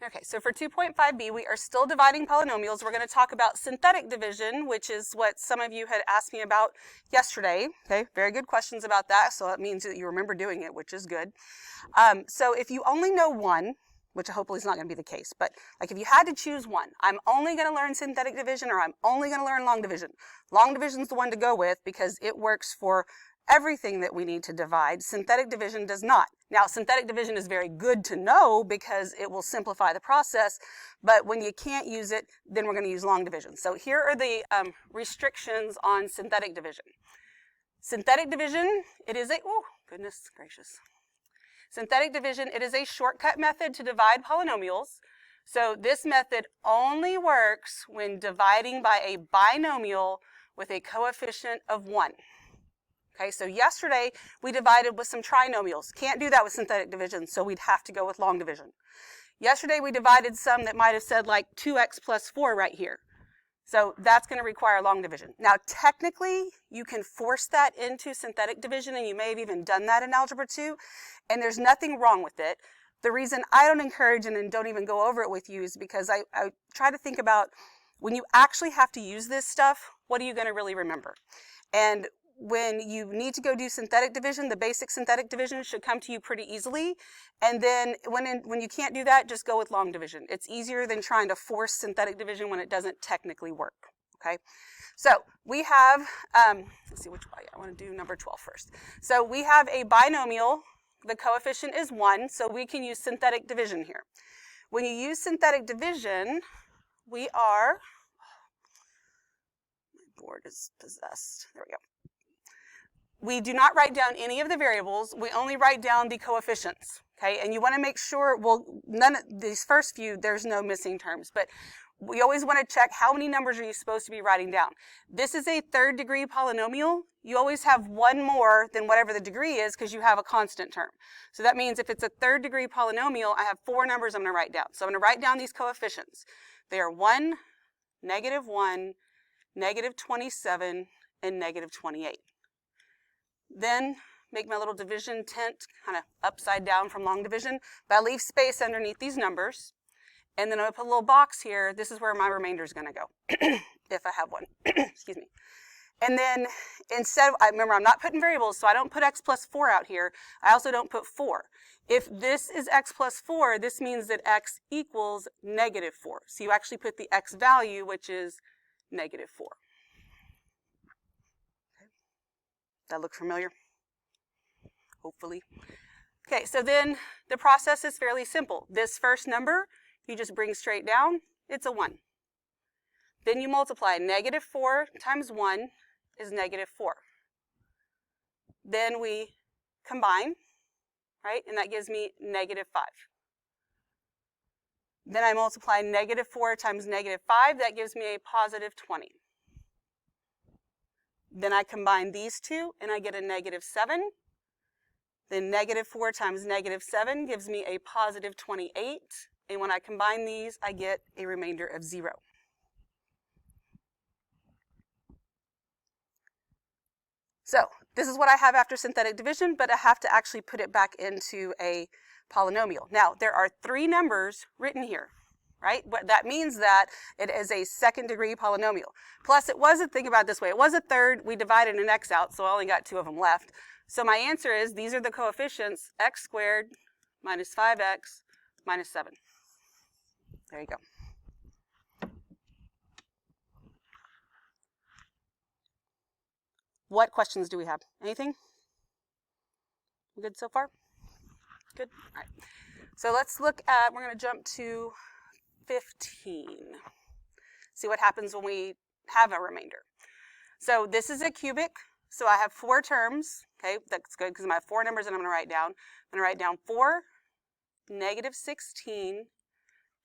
Okay, so for 2.5b, we are still dividing polynomials. We're going to talk about synthetic division, which is what some of you had asked me about yesterday. Okay, very good questions about that, so that means that you remember doing it, which is good. So if you only know one, which hopefully is not going to be the case, but like if you had to choose one, I'm only going to learn synthetic division or I'm only going to learn long division. Long division is the one to go with because it works for everything that we need to divide. Synthetic division does not. Now, synthetic division is very good to know because it will simplify the process, but when you can't use it, then we're going to use long division. So here are the restrictions on synthetic division. Synthetic division, it is a, oh, goodness gracious. Synthetic division, it is a shortcut method to divide polynomials. So this method only works when dividing by a binomial with a coefficient of 1. Okay, so yesterday we divided with some trinomials. Can't do that with synthetic division, so we'd have to go with long division. Yesterday we divided some that might have said like 2x plus 4 right here. So that's going to require long division. Now technically you can force that into synthetic division, and you may have even done that in Algebra 2, and there's nothing wrong with it. The reason I don't encourage and don't even go over it with you is because I try to think about when you actually have to use this stuff, what are you going to really remember? And when you need to go do synthetic division, the basic synthetic division should come to you pretty easily. And then when you can't do that, just go with long division. It's easier than trying to force synthetic division when it doesn't technically work. Okay, so we have, let's see which way, I want to do number 12 first. So we have a binomial, the coefficient is 1, so we can use synthetic division here. When you use synthetic division, we are, my board is possessed, there we go. We do not write down any of the variables, we only write down the coefficients, okay? And you want to make sure, well, none of these first few, there's no missing terms, but we always want to check how many numbers are you supposed to be writing down. This is a third degree polynomial. You always have one more than whatever the degree is because you have a constant term. So that means if it's a third degree polynomial, I have 4 numbers I'm going to write down. So I'm going to write down these coefficients. They are 1, -1, -27, and -28. Then make my little division tent kind of upside down from long division, but I leave space underneath these numbers. And then I put a little box here. This is where my remainder is going to go, if I have one. Excuse me. And then instead of, remember I'm not putting variables, so I don't put x plus 4 out here. I also don't put 4. If this is x plus 4, this means that x equals -4. So you actually put the x value, which is -4. That look familiar? Hopefully. Okay, so then the process is fairly simple. This first number, you just bring straight down, it's a 1. Then you multiply -4 times 1 is -4. Then we combine, right? And that gives me -5. Then I multiply -4 times -5, that gives me a +20. Then I combine these two and I get a -7. Then -4 times -7 gives me a +28. And when I combine these, I get a remainder of 0. So this is what I have after synthetic division, but I have to actually put it back into a polynomial. Now, there are 3 numbers written here. Right? But that means that it is a second degree polynomial. Plus it was, think about it this way, it was a third, we divided an x out, so I only got 2 of them left. So my answer is, these are the coefficients, x squared minus 5x minus 7. There you go. What questions do we have? Anything? Good so far? Good? All right. So let's look at, we're going to jump to 15. See what happens when we have a remainder. So this is a cubic, so I have 4 terms. Okay, that's good because I have 4 numbers that I'm going to write down. I'm going to write down 4, -16,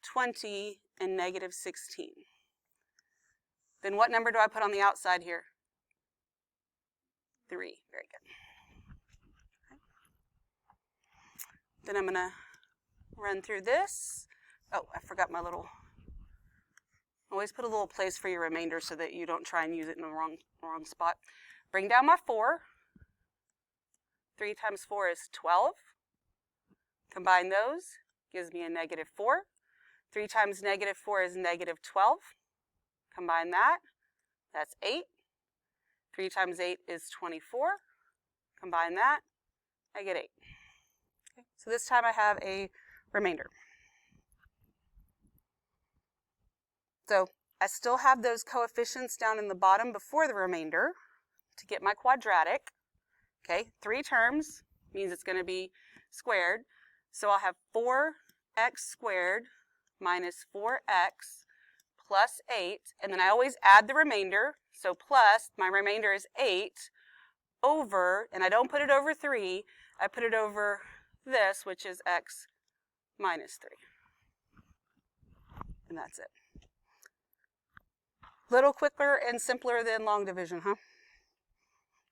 20, and -16. Then what number do I put on the outside here? 3. Very good. Okay. Then I'm going to run through this. Oh, I forgot my little, always put a little place for your remainder so that you don't try and use it in the wrong spot. Bring down my 4. 3 times 4 is 12. Combine those, gives me a -4. 3 times negative 4 is negative 12. Combine that. That's 8. 3 times 8 is 24. Combine that. I get 8. Okay. So this time I have a remainder. So I still have those coefficients down in the bottom before the remainder to get my quadratic. Okay, 3 terms means it's going to be squared. So I'll have 4x squared minus 4x plus 8. And then I always add the remainder. So plus, my remainder is 8 over, and I don't put it over 3. I put it over this, which is x minus 3. And that's it. Little quicker and simpler than long division, huh?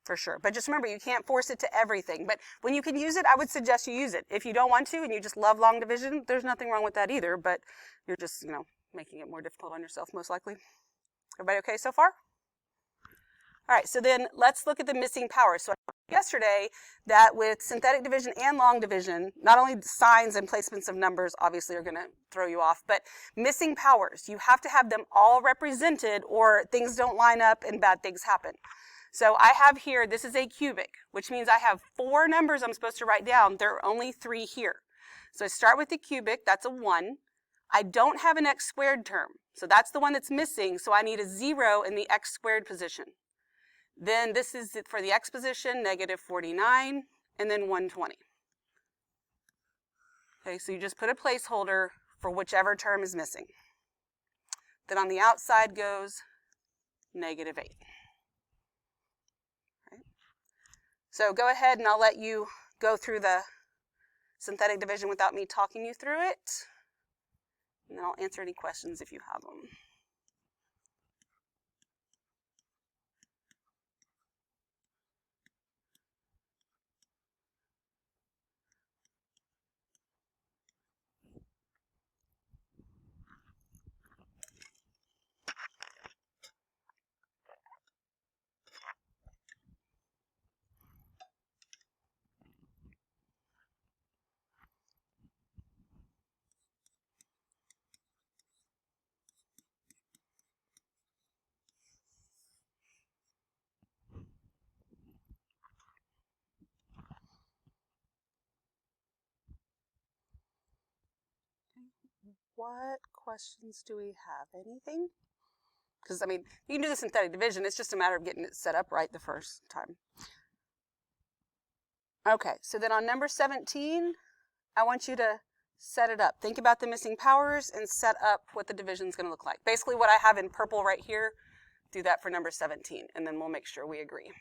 For sure. But just remember, you can't force it to everything. But when you can use it, I would suggest you use it. If you don't want to and you just love long division, there's nothing wrong with that either. But you're just, making it more difficult on yourself, most likely. Everybody okay so far? All right, so then let's look at the missing powers. So I told you yesterday that with synthetic division and long division, not only signs and placements of numbers obviously are going to throw you off, but missing powers, you have to have them all represented or things don't line up and bad things happen. So I have here, this is a cubic, which means I have 4 numbers I'm supposed to write down. There are only 3 here. So I start with the cubic, that's a 1. I don't have an x squared term, so that's the one that's missing, so I need a 0 in the x squared position. Then this is it for the x position, negative 49, and then 120. Okay, so you just put a placeholder for whichever term is missing. Then on the outside goes negative 8. Right? So go ahead and I'll let you go through the synthetic division without me talking you through it. And then I'll answer any questions if you have them. What questions do we have? Anything? Because, you can do the synthetic division. It's just a matter of getting it set up right the first time. Okay, so then on number 17, I want you to set it up. Think about the missing powers and set up what the division is going to look like. Basically what I have in purple right here, do that for number 17, and then we'll make sure we agree.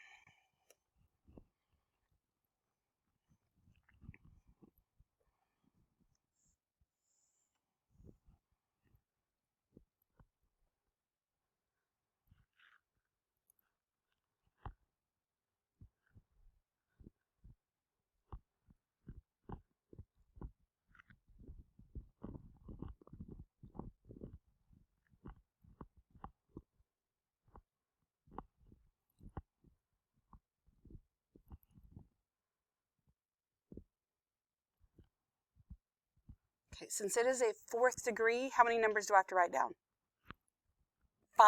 Okay, since it is a 4th degree, how many numbers do I have to write down? 5.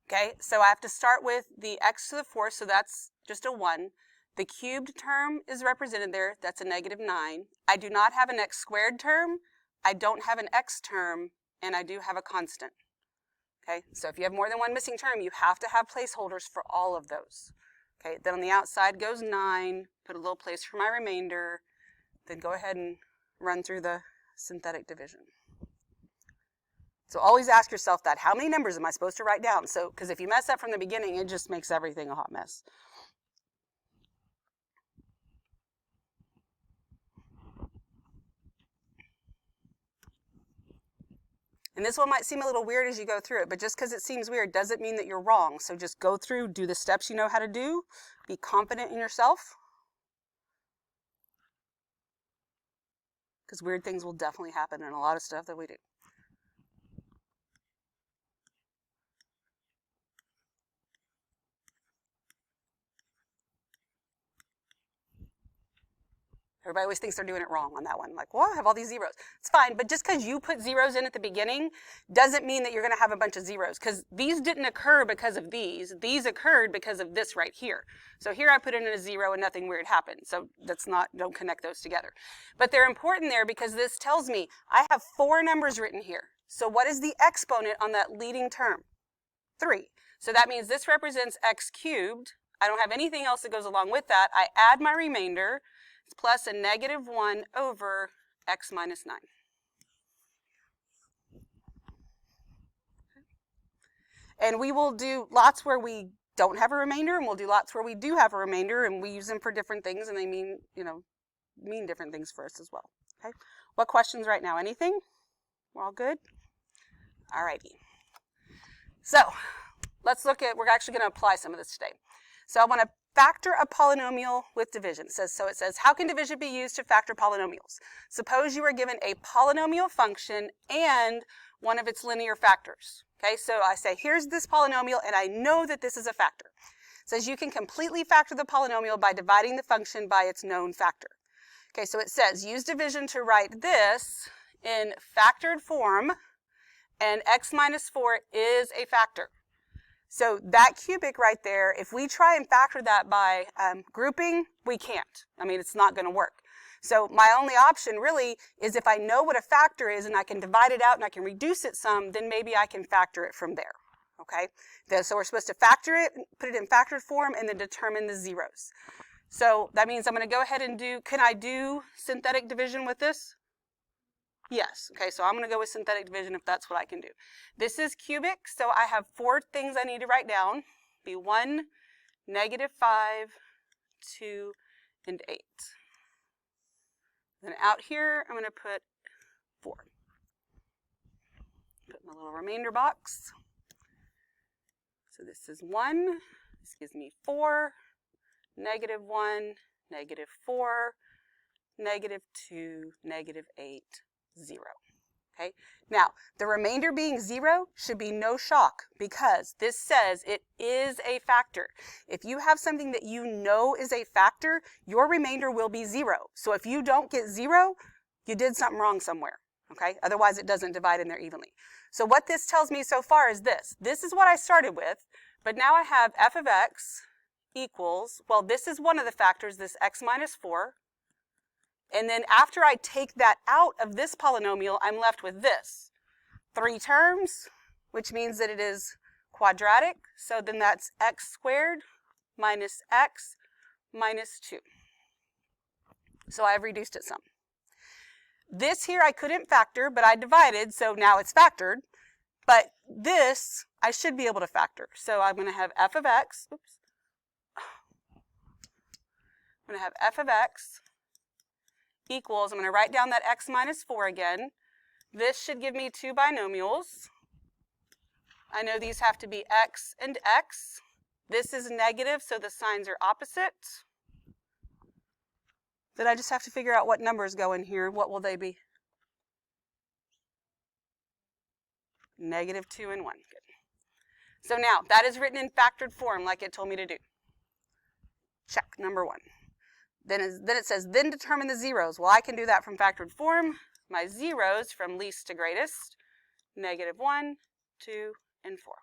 Okay, so I have to start with the x to the 4th, so that's just a 1. The cubed term is represented there, that's a negative 9. I do not have an x squared term, I don't have an x term, and I do have a constant. Okay, so if you have more than one missing term, you have to have placeholders for all of those. Okay, then on the outside goes 9, put a little place for my remainder, then go ahead and run through the synthetic division. So always ask yourself that, how many numbers am I supposed to write down? So, because if you mess up from the beginning, it just makes everything a hot mess. And this one might seem a little weird as you go through it, but just because it seems weird doesn't mean that you're wrong. So just go through, do the steps you know how to do, be confident in yourself. Because weird things will definitely happen in a lot of stuff that we do. Everybody always thinks they're doing it wrong on that one. Like, well, I have all these zeros. It's fine, but just because you put zeros in at the beginning doesn't mean that you're going to have a bunch of zeros, because these didn't occur because of these. These occurred because of this right here. So here I put in a 0 and nothing weird happened. So that's not, don't connect those together. But they're important there because this tells me I have 4 numbers written here. So what is the exponent on that leading term? 3. So that means this represents x cubed. I don't have anything else that goes along with that. I add my remainder. It's plus a negative 1 over x minus 9. And we will do lots where we don't have a remainder, and we'll do lots where we do have a remainder, and we use them for different things, and they mean, mean different things for us as well. Okay. What questions right now? Anything? We're all good? All righty. So let's look at, we're actually going to apply some of this today. So I want to factor a polynomial with division. It says, how can division be used to factor polynomials? Suppose you are given a polynomial function and one of its linear factors. Okay, so I say, here's this polynomial, and I know that this is a factor. It says you can completely factor the polynomial by dividing the function by its known factor. Okay, so it says, use division to write this in factored form, and x minus 4 is a factor. So that cubic right there, if we try and factor that by grouping, we can't. I mean, it's not going to work. So my only option really is if I know what a factor is and I can divide it out and I can reduce it some, then maybe I can factor it from there. Okay? So we're supposed to factor it, put it in factored form, and then determine the zeros. So that means I'm going to go ahead and can I do synthetic division with this? Yes. Okay, so I'm going to go with synthetic division if that's what I can do. This is cubic, so I have 4 things I need to write down. Be 1, negative 5, 2, and 8. Then out here, I'm going to put 4. Put my little remainder box. So this is 1. This gives me 4, negative 1, negative 4, negative 2, negative 8, 0. Okay. Now, the remainder being 0 should be no shock because this says it is a factor. If you have something that you know is a factor, your remainder will be 0. So if you don't get 0, you did something wrong somewhere. Okay. Otherwise, it doesn't divide in there evenly. So what this tells me so far is this. This is what I started with, but now I have f of x equals, well, this is one of the factors, this x minus 4. And then after I take that out of this polynomial, I'm left with this. 3 terms, which means that it is quadratic. So then that's x squared minus x minus 2. So I've reduced it some. This here I couldn't factor, but I divided, so now it's factored. But this I should be able to factor. So I'm going to have f of x. Oops. I'm going to have f of x equals, I'm going to write down that x minus 4 again. This should give me 2 binomials. I know these have to be x and x. This is negative, so the signs are opposite. Then I just have to figure out what numbers go in here. What will they be? Negative 2 and 1. Good. So now, that is written in factored form like it told me to do. Check, number 1. Then it says, then determine the zeros. Well, I can do that from factored form. My zeros from least to greatest, negative 1, 2, and 4.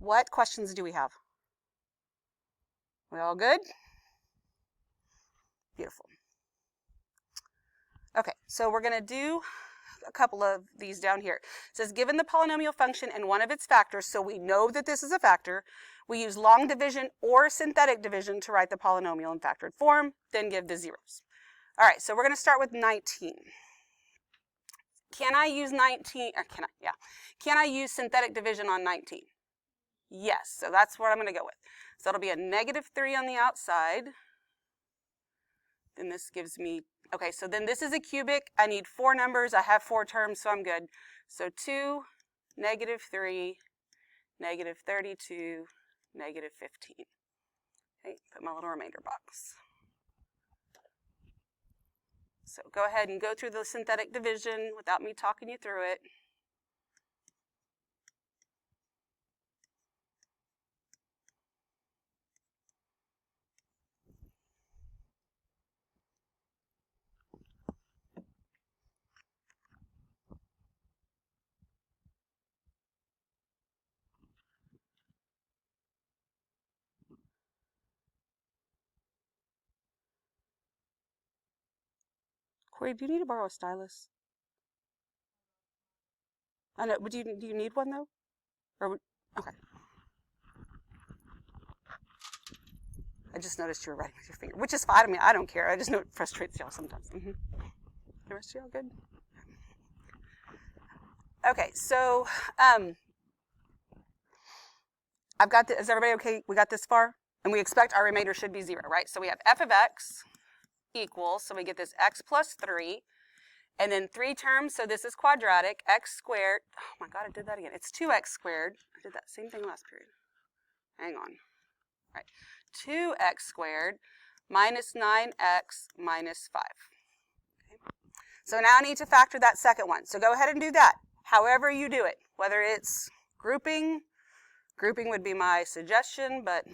What questions do we have? We all good? Beautiful. Okay, so we're going to do a couple of these down here. It says, given the polynomial function and one of its factors, so we know that this is a factor, we use long division or synthetic division to write the polynomial in factored form, then give the zeros. All right, so we're going to start with 19. Can I use 19, or can I use synthetic division on 19? Yes, so that's what I'm going to go with. So it'll be a negative 3 on the outside. Then this gives me, okay, so then this is a cubic. I need 4 numbers. I have 4 terms, so I'm good. So 2, negative 3, negative 32, negative 15. Okay, put my little remainder box. So go ahead and go through the synthetic division without me talking you through it. Corey, do you need to borrow a stylus? I know, but do you need one though? Okay. I just noticed you were writing with your finger, which is fine. I mean, I don't care. I just know it frustrates y'all sometimes. The rest of y'all good? Okay, so I've got is everybody okay? We got this far? And we expect our remainder should be 0, right? So we have f of x equals, so we get this x plus 3, and then 3 terms, so this is quadratic, x squared. Oh my God, I did that again. It's 2x squared. I did that same thing last period. Hang on. All right. 2x squared minus 9x minus 5. Okay. So now I need to factor that second one. So go ahead and do that. However you do it, whether it's grouping would be my suggestion, but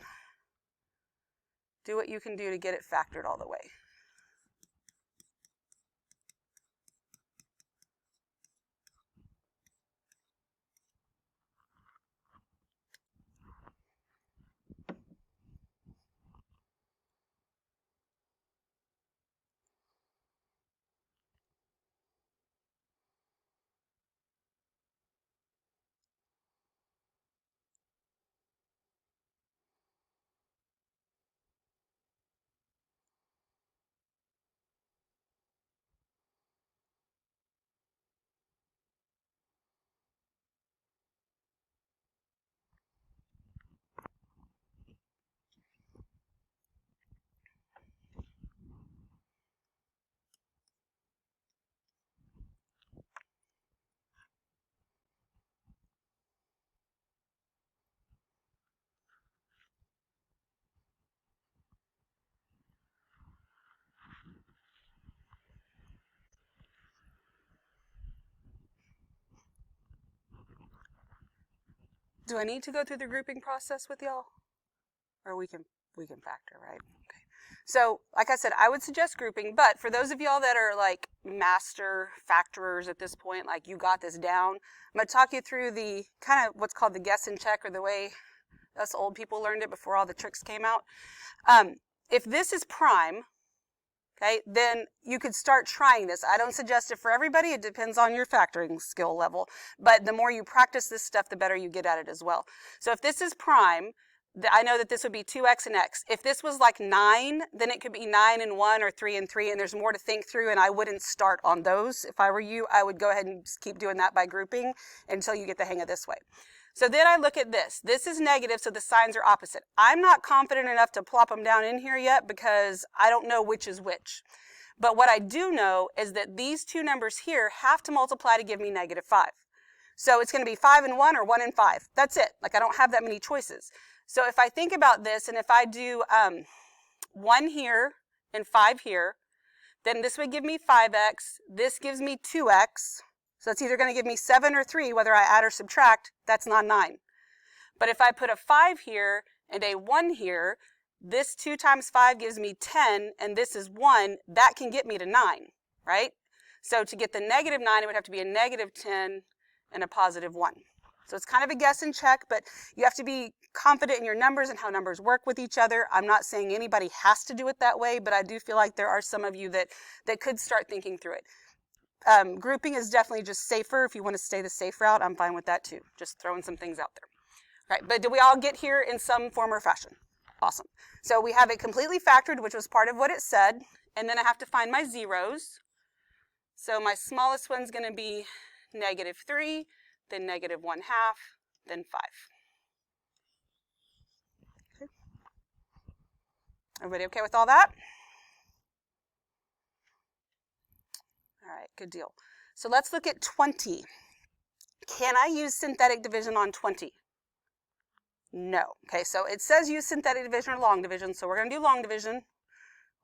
do what you can do to get it factored all the way. Do I need to go through the grouping process with y'all? Or we can factor, right? Okay. So, like I said, I would suggest grouping, but for those of y'all that are like master factorers at this point, like you got this down, I'm going to talk you through the kind of what's called the guess and check, or the way us old people learned it before all the tricks came out. If this is prime, okay, then you could start trying this. I don't suggest it for everybody. It depends on your factoring skill level. But the more you practice this stuff, the better you get at it as well. So if this is prime, I know that this would be 2x and x. If this was like 9, then it could be 9 and 1 or 3 and 3, and there's more to think through, and I wouldn't start on those. If I were you, I would go ahead and just keep doing that by grouping until you get the hang of this way. So then I look at this. This is negative, so the signs are opposite. I'm not confident enough to plop them down in here yet because I don't know which is which. But what I do know is that these two numbers here have to multiply to give me negative 5. So it's going to be 5 and 1 or 1 and 5. That's it. Like, I don't have that many choices. So if I think about this, and if I do 1 here and 5 here, then this would give me 5x. This gives me 2x. So it's either going to give me 7 or 3, whether I add or subtract. That's not 9. But if I put a 5 here and a 1 here, this 2 times 5 gives me 10, and this is 1. That can get me to 9, right? So to get the negative 9, it would have to be a negative 10 and a positive 1. So it's kind of a guess and check, but you have to be confident in your numbers and how numbers work with each other. I'm not saying anybody has to do it that way, but I do feel like there are some of you that could start thinking through it. Grouping is definitely just safer. If you want to stay the safe route, I'm fine with that too. Just throwing some things out there. All right, but did we all get here in some form or fashion? Awesome. So we have it completely factored, which was part of what it said, and then I have to find my zeros. So my smallest one's going to be negative 3, then negative 1/2, then 5. Okay. Everybody okay with all that? All right, good deal. So let's look at 20. Can I use synthetic division on 20? No. Okay, so it says use synthetic division or long division, so we're going to do long division.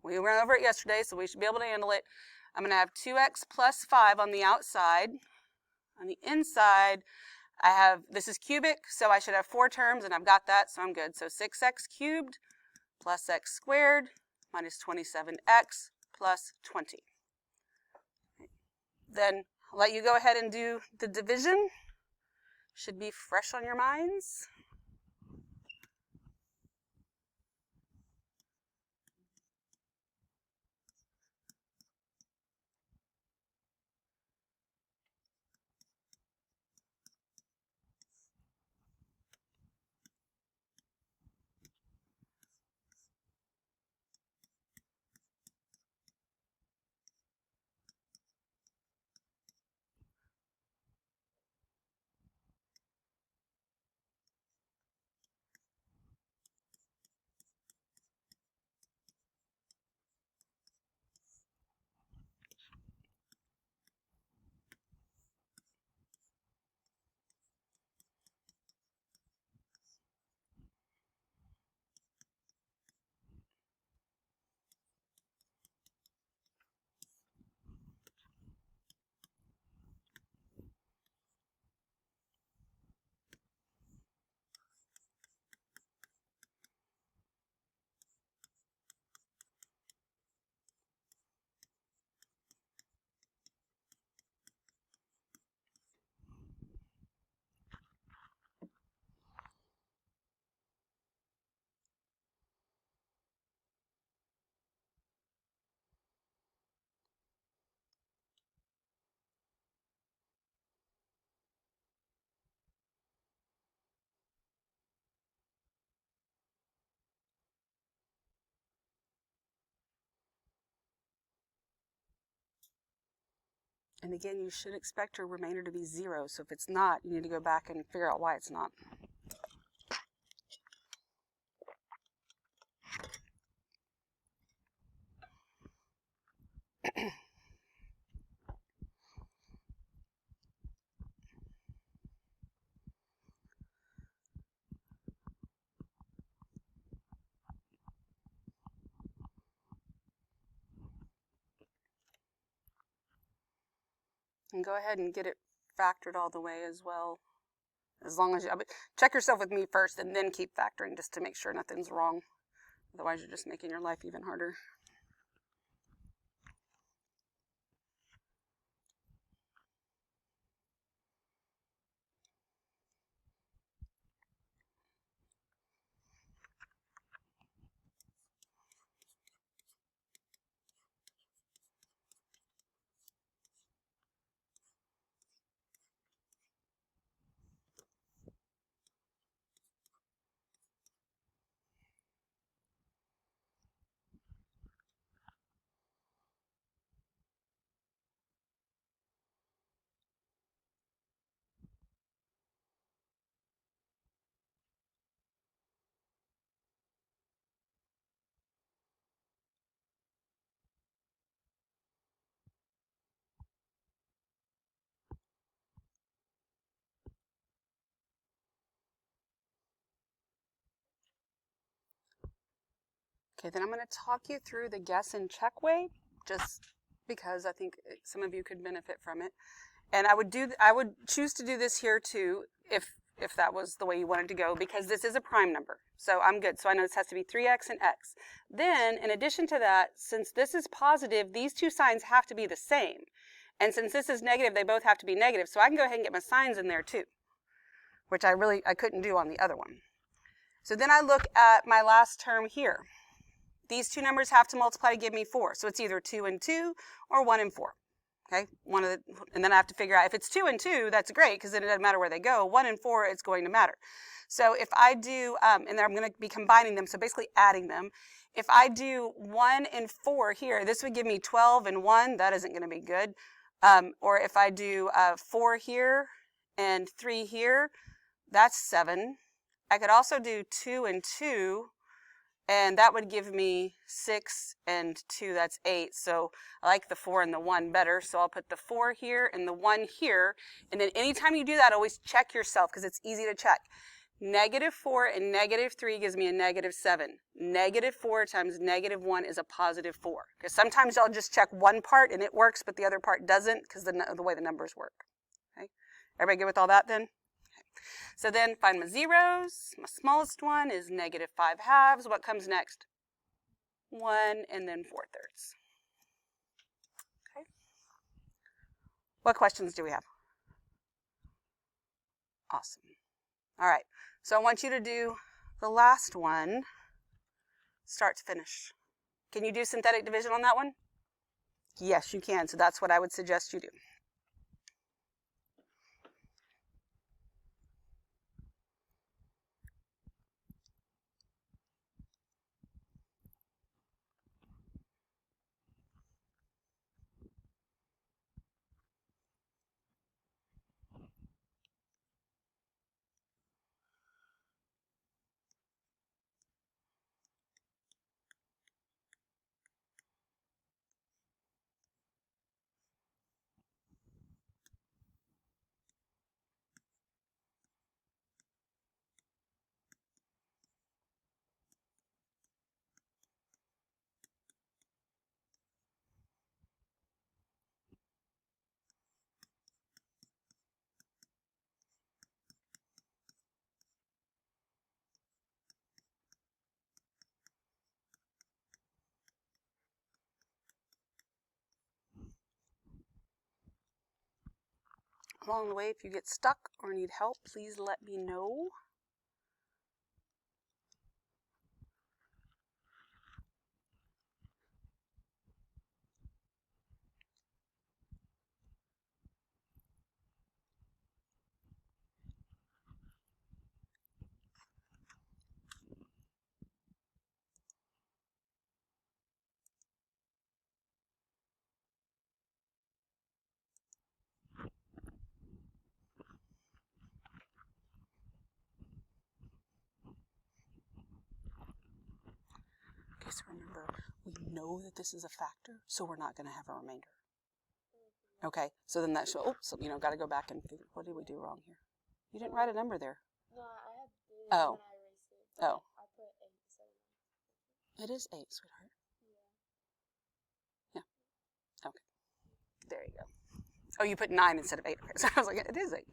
We went over it yesterday, so we should be able to handle it. I'm going to have 2x plus 5 on the outside. On the inside, I have, this is cubic, so I should have 4 terms, and I've got that, so I'm good. So 6x cubed plus x squared minus 27x plus 20. Then I'll let you go ahead and do the division. Should be fresh on your minds. And again, you should expect your remainder to be 0. So if it's not, you need to go back and figure out why it's not. And go ahead and get it factored all the way as well. As long as you check yourself with me first and then keep factoring just to make sure nothing's wrong. Otherwise, you're just making your life even harder. Okay, then I'm going to talk you through the guess and check way, just because I think some of you could benefit from it. And I would choose to do this here too, if that was the way you wanted to go, because this is a prime number. So I'm good. So I know this has to be 3x and x. Then, in addition to that, since this is positive, these two signs have to be the same. And since this is negative, they both have to be negative. So I can go ahead and get my signs in there too, which I couldn't do on the other one. So then I look at my last term here. These two numbers have to multiply to give me 4. So it's either 2 and 2 or 1 and 4. Okay, and then I have to figure out if it's 2 and 2, that's great because then it doesn't matter where they go. 1 and 4, it's going to matter. So if I do, and then I'm going to be combining them, so basically adding them. If I do 1 and 4 here, this would give me 12 and 1. That isn't going to be good. Or if I do 4 here and 3 here, that's 7. I could also do 2 and 2. And that would give me 6 and 2, that's 8. So I like the 4 and the 1 better. So I'll put the 4 here and the 1 here. And then anytime you do that, always check yourself because it's easy to check. Negative 4 and negative 3 gives me a negative 7. Negative 4 times negative 1 is a positive 4. Because sometimes I'll just check one part and it works, but the other part doesn't because the way the numbers work. Okay? Everybody good with all that then? So then find my zeros. My smallest one is negative 5/2. What comes next? 1 and then 4/3. Okay. What questions do we have? Awesome. All right. So I want you to do the last one, start to finish. Can you do synthetic division on that one? Yes, you can. So that's what I would suggest you do. Along the way, if you get stuck or need help, please let me know. so remember, we know that this is a factor, so we're not going to have a remainder. Okay, so then that shows, so, got to go back and figure, what did we do wrong here? You didn't write a number there. No, I had 3 Oh. and then I erased it. Oh. I put 8 instead of 9. It is 8, sweetheart. Yeah. Okay. There you go. Oh, you put 9 instead of 8. Okay, so I was like, it is 8.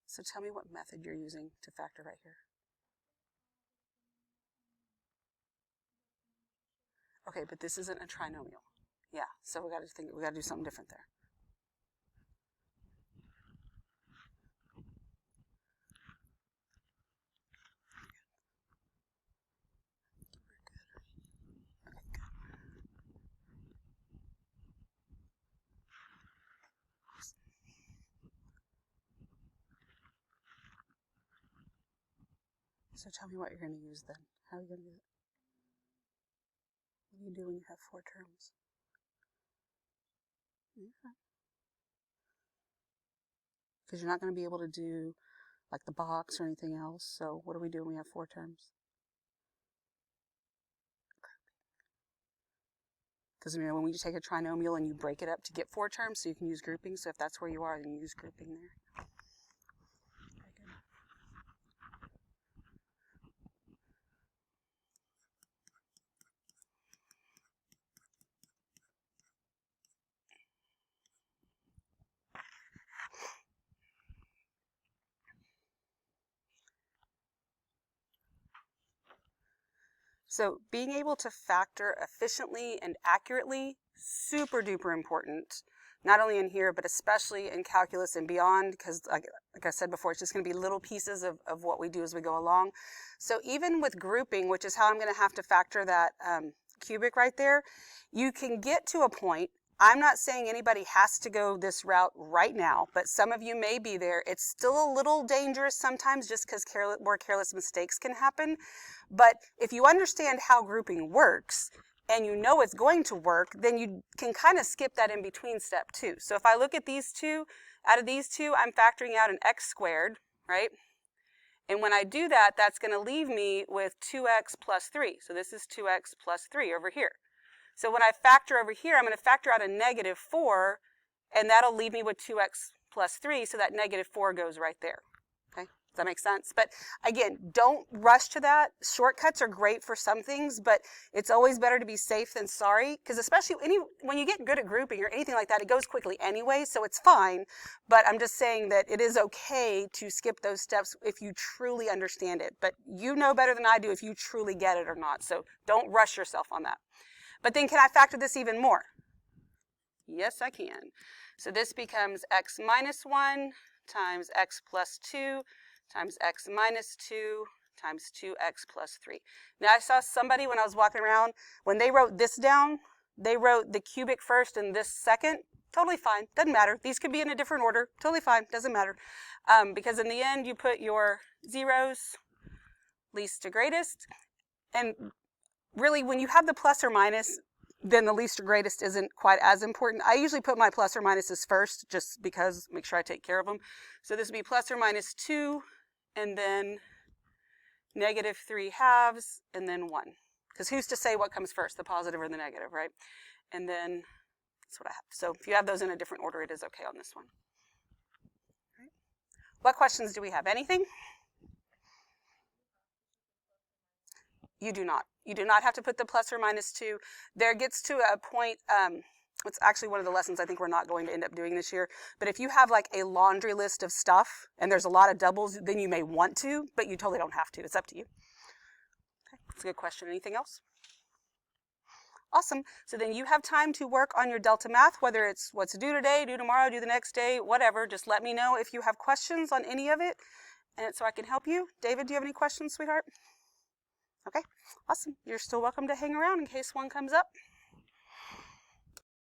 So tell me what method you're using to factor right here. Okay, but this isn't a trinomial. Yeah, so we got to do something different there. Okay, good. So tell me what you're going to use then. How are you going to do it? What do you do when you have 4 terms? Because you're not going to be able to do like the box or anything else. So what do we do when we have 4 terms? Because when you take a trinomial and you break it up to get 4 terms, so you can use grouping. So if that's where you are, then you use grouping there. Very good. So being able to factor efficiently and accurately, super duper important, not only in here, but especially in calculus and beyond, because like I said before, it's just going to be little pieces of what we do as we go along. So even with grouping, which is how I'm going to have to factor that cubic right there, you can get to a point. I'm not saying anybody has to go this route right now, but some of you may be there. It's still a little dangerous sometimes just because more careless mistakes can happen. But if you understand how grouping works and you know it's going to work, then you can kind of skip that in between step too. So if I look at these two, out of these two, I'm factoring out an x squared, right? And when I do that, that's going to leave me with 2x plus 3. So this is 2x plus 3 over here. So when I factor over here, I'm going to factor out a negative 4, and that'll leave me with 2x plus 3, so that negative 4 goes right there. Okay, does that make sense? But again, don't rush to that. Shortcuts are great for some things, but it's always better to be safe than sorry, because especially when you get good at grouping or anything like that, it goes quickly anyway, so it's fine. But I'm just saying that it is okay to skip those steps if you truly understand it. But you know better than I do if you truly get it or not, so don't rush yourself on that. But then can I factor this even more? Yes, I can. So this becomes x minus 1 times x plus 2 times x minus 2 times 2x plus 3. Now I saw somebody when I was walking around, when they wrote this down, they wrote the cubic first and this second. Totally fine, doesn't matter. These could be in a different order, totally fine, doesn't matter. Because in the end you put your zeros, least to greatest, and really, when you have the plus or minus, then the least or greatest isn't quite as important. I usually put my plus or minuses first, just because, make sure I take care of them. So this would be plus or minus 2, and then negative 3 halves, and then 1. Because who's to say what comes first, the positive or the negative, right? And then that's what I have. So if you have those in a different order, it is okay on this one. Right. What questions do we have? Anything? You do not. You do not have to put the plus or minus 2. There gets to a point, it's actually one of the lessons I think we're not going to end up doing this year, but if you have like a laundry list of stuff and there's a lot of doubles, then you may want to, but you totally don't have to. It's up to you. Okay, that's a good question. Anything else? Awesome. So then you have time to work on your delta math, whether it's what's due today, due tomorrow, due the next day, whatever. Just let me know if you have questions on any of it, and so I can help you. David, do you have any questions, sweetheart? Okay, awesome. You're still welcome to hang around in case one comes up.